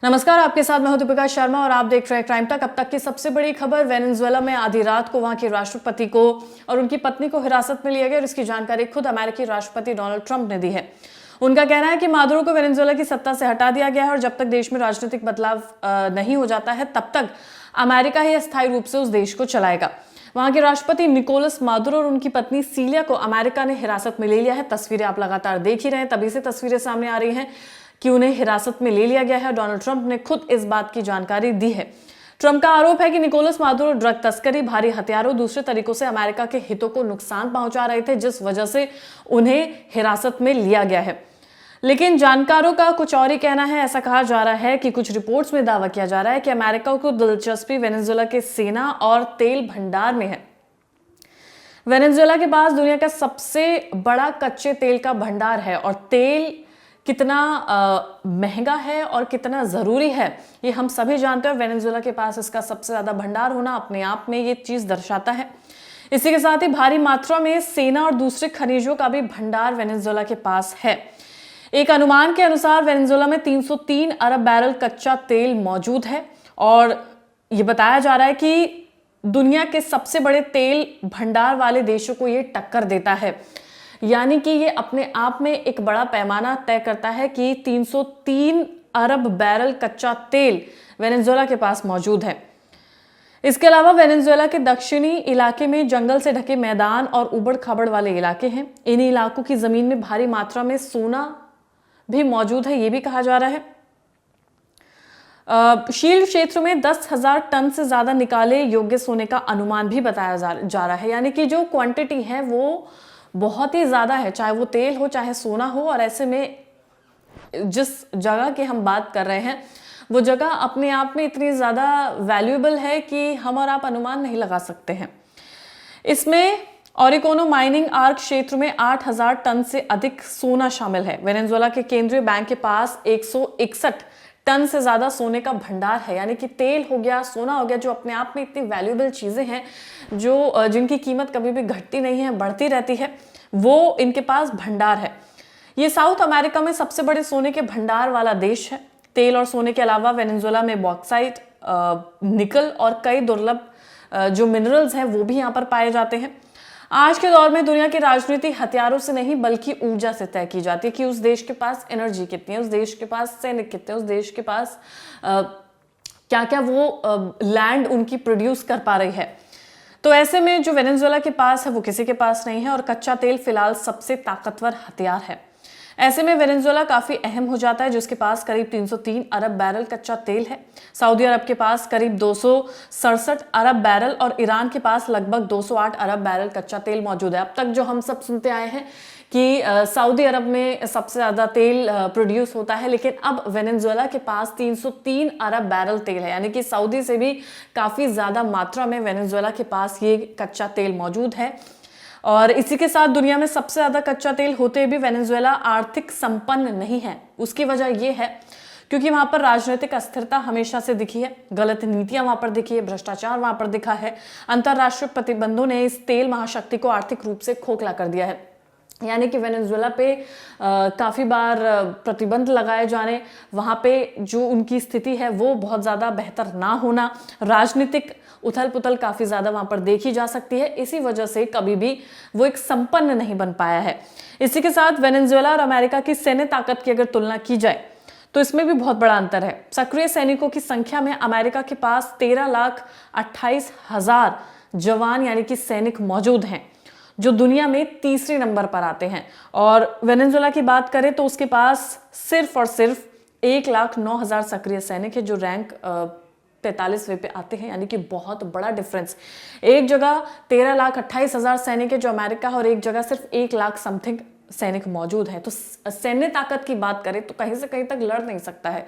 नमस्कार, आपके साथ मैं हूं दीपिका शर्मा और आप देख रहे हैं क्राइम तक। अब तक की सबसे बड़ी खबर, वेनेजुएला में आधी रात को वहां के राष्ट्रपति को और उनकी पत्नी को हिरासत में लिया गया और इसकी जानकारी खुद अमेरिकी राष्ट्रपति डोनाल्ड ट्रंप ने दी है। उनका कहना है कि मादुरो को वेनेजुएला की सत्ता से हटा दिया गया है और जब तक देश में राजनीतिक बदलाव नहीं हो जाता है तब तक अमेरिका ही अस्थायी रूप से उस देश को चलाएगा। वहां के राष्ट्रपति निकोलस मादुरो और उनकी पत्नी सीलिया को अमेरिका ने हिरासत में ले लिया है। तस्वीरें आप लगातार देख ही रहे हैं, तभी से तस्वीरें सामने आ रही हैं कि उन्हें हिरासत में ले लिया गया है। डोनाल्ड ट्रंप ने खुद इस बात की जानकारी दी है। ट्रंप का आरोप है कि निकोलस मादुरो ड्रग तस्करी, भारी हथियारों, दूसरे तरीकों से अमेरिका के हितों को नुकसान पहुंचा रहे थे, जिस वजह से उन्हें हिरासत में लिया गया है। लेकिन जानकारों का कुछ और ही कहना है। ऐसा कहा जा रहा है कि कुछ रिपोर्ट्स में दावा किया जा रहा है कि अमेरिका को दिलचस्पी वेनेजुएला के सेना और तेल भंडार में है। वेनेजुएला के पास दुनिया का सबसे बड़ा कच्चे तेल का भंडार है और तेल कितना महंगा है और कितना जरूरी है ये हम सभी जानते हैं। वेनेजुएला के पास इसका सबसे ज्यादा भंडार होना अपने आप में ये चीज दर्शाता है। इसी के साथ ही भारी मात्रा में सेना और दूसरे खनिजों का भी भंडार वेनेजुएला के पास है। एक अनुमान के अनुसार वेनेजुएला में 303 अरब बैरल कच्चा तेल मौजूद है और ये बताया जा रहा है कि दुनिया के सबसे बड़े तेल भंडार वाले देशों को ये टक्कर देता है। यानी कि ये अपने आप में एक बड़ा पैमाना तय करता है कि 303 अरब बैरल कच्चा तेल वेनेजुएला के पास मौजूद है। इसके अलावा वेनेजुएला के दक्षिणी इलाके में जंगल से ढके मैदान और उबड़ खाबड़ वाले इलाके हैं। इन इलाकों की जमीन में भारी मात्रा में सोना भी मौजूद है, ये भी कहा जा रहा है। शील्ड क्षेत्र में 10,000 टन से ज्यादा निकाले योग्य सोने का अनुमान भी बताया जा रहा है। यानी कि जो क्वांटिटी है वो बहुत ही ज्यादा है, चाहे वो तेल हो चाहे सोना हो। और ऐसे में जिस जगह की हम बात कर रहे हैं वो जगह अपने आप में इतनी ज्यादा वैल्यूएबल है कि हम और आप अनुमान नहीं लगा सकते हैं। इसमें ओरिकोनो माइनिंग आर्क क्षेत्र में 8,000 टन से अधिक सोना शामिल है। वेनेजुएला के केंद्रीय बैंक के पास 161 टन से ज्यादा सोने का भंडार है। यानी कि तेल हो गया, सोना हो गया, जो अपने आप में इतनी वैल्यूएबल चीजें हैं जो जिनकी कीमत कभी भी घटती नहीं है, बढ़ती रहती है, वो इनके पास भंडार है। ये साउथ अमेरिका में सबसे बड़े सोने के भंडार वाला देश है। तेल और सोने के अलावा वेनेजुएला में बॉक्साइट, निकल और कई दुर्लभ जो मिनरल्स हैं वो भी यहाँ पर पाए जाते हैं। आज के दौर में दुनिया की राजनीति हथियारों से नहीं बल्कि ऊर्जा से तय की जाती है कि उस देश के पास एनर्जी कितनी है, उस देश के पास सैनिक कितने हैं, उस देश के पास क्या क्या वो लैंड उनकी प्रोड्यूस कर पा रही है। तो ऐसे में जो वेनेजुएला के पास है वो किसी के पास नहीं है और कच्चा तेल फिलहाल सबसे ताकतवर हथियार है। ऐसे में वेनेजुएला काफी अहम हो जाता है जिसके पास करीब 303 अरब बैरल कच्चा तेल है। सऊदी अरब के पास करीब 267 अरब बैरल और ईरान के पास लगभग 208 अरब बैरल कच्चा तेल मौजूद है। अब तक जो हम सब सुनते आए हैं कि सऊदी अरब में सबसे ज्यादा तेल प्रोड्यूस होता है, लेकिन अब वेनेजुएला के पास 303 अरब बैरल तेल है। यानी कि सऊदी से भी काफी ज्यादा मात्रा में वेनेजुएला के पास ये कच्चा तेल मौजूद है। और इसी के साथ दुनिया में सबसे ज्यादा कच्चा तेल होते भी वेनेजुएला आर्थिक संपन्न नहीं है। उसकी वजह यह है क्योंकि वहां पर राजनीतिक अस्थिरता हमेशा से दिखी है, गलत नीतियां वहां पर दिखी है, भ्रष्टाचार वहां पर दिखा है। अंतरराष्ट्रीय प्रतिबंधों ने इस तेल महाशक्ति को आर्थिक रूप से खोखला कर दिया है। यानी कि वेनेजुएला पे काफ़ी बार प्रतिबंध लगाए जाने, वहाँ पे जो उनकी स्थिति है वो बहुत ज़्यादा बेहतर ना होना, राजनीतिक उथल पुथल काफ़ी ज़्यादा वहाँ पर देखी जा सकती है। इसी वजह से कभी भी वो एक संपन्न नहीं बन पाया है। इसी के साथ वेनेजुएला और अमेरिका की सैन्य ताकत की अगर तुलना की जाए तो इसमें भी बहुत बड़ा अंतर है। सक्रिय सैनिकों की संख्या में अमेरिका के पास 13,28,000 जवान यानी कि सैनिक मौजूद हैं जो दुनिया में तीसरे नंबर पर आते हैं। और वेनेजुएला की बात करें तो उसके पास सिर्फ और सिर्फ 1,09,000 सक्रिय सैनिक है जो रैंक 43वें पे आते हैं। यानी कि बहुत बड़ा डिफरेंस। एक जगह 13,28,000 सैनिक है जो अमेरिका है और एक जगह सिर्फ 1 लाख समथिंग सैनिक मौजूद है। तो सैन्य ताकत की बात करें तो कहीं से कहीं तक लड़ नहीं सकता है,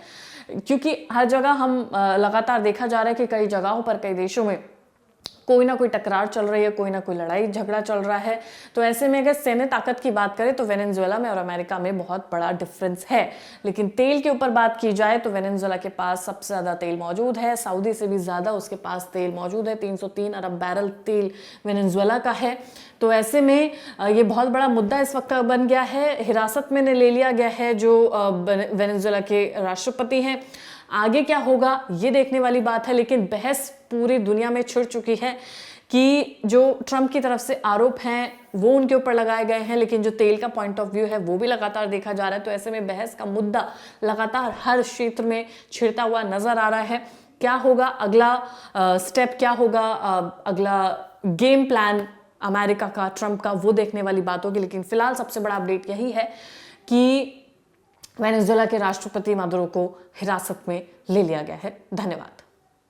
क्योंकि हर जगह हम लगातार देखा जा रहा है कि कई जगहों पर, कई देशों में कोई ना कोई टकरार चल रही है, कोई ना कोई लड़ाई झगड़ा चल रहा है। तो ऐसे में अगर सैन्य ताकत की बात करें तो वेनेजुएला में और अमेरिका में बहुत बड़ा डिफरेंस है। लेकिन तेल के ऊपर बात की जाए तो वेनेजुएला के पास सबसे ज्यादा तेल मौजूद है, सऊदी से भी ज्यादा उसके पास तेल मौजूद है। 303 अरब बैरल तेल वेनेजुएला का है। तो ऐसे में ये बहुत बड़ा मुद्दा इस वक्त बन गया है। हिरासत में ले लिया गया है जो वेनेजुएला के राष्ट्रपति हैं। आगे क्या होगा ये देखने वाली बात है, लेकिन बहस पूरी दुनिया में छिड़ चुकी है कि जो ट्रंप की तरफ से आरोप हैं वो उनके ऊपर लगाए गए हैं, लेकिन जो तेल का पॉइंट ऑफ व्यू है वो भी लगातार देखा जा रहा है। तो ऐसे में बहस का मुद्दा लगातार हर क्षेत्र में छिड़ता हुआ नजर आ रहा है। क्या होगा अगला स्टेप, क्या होगा अगला गेम प्लान अमेरिका का, ट्रंप का, वो देखने वाली बात होगी। लेकिन फिलहाल सबसे बड़ा अपडेट यही है कि वेनेजुएला के राष्ट्रपति मादुरो को हिरासत में ले लिया गया है। धन्यवाद।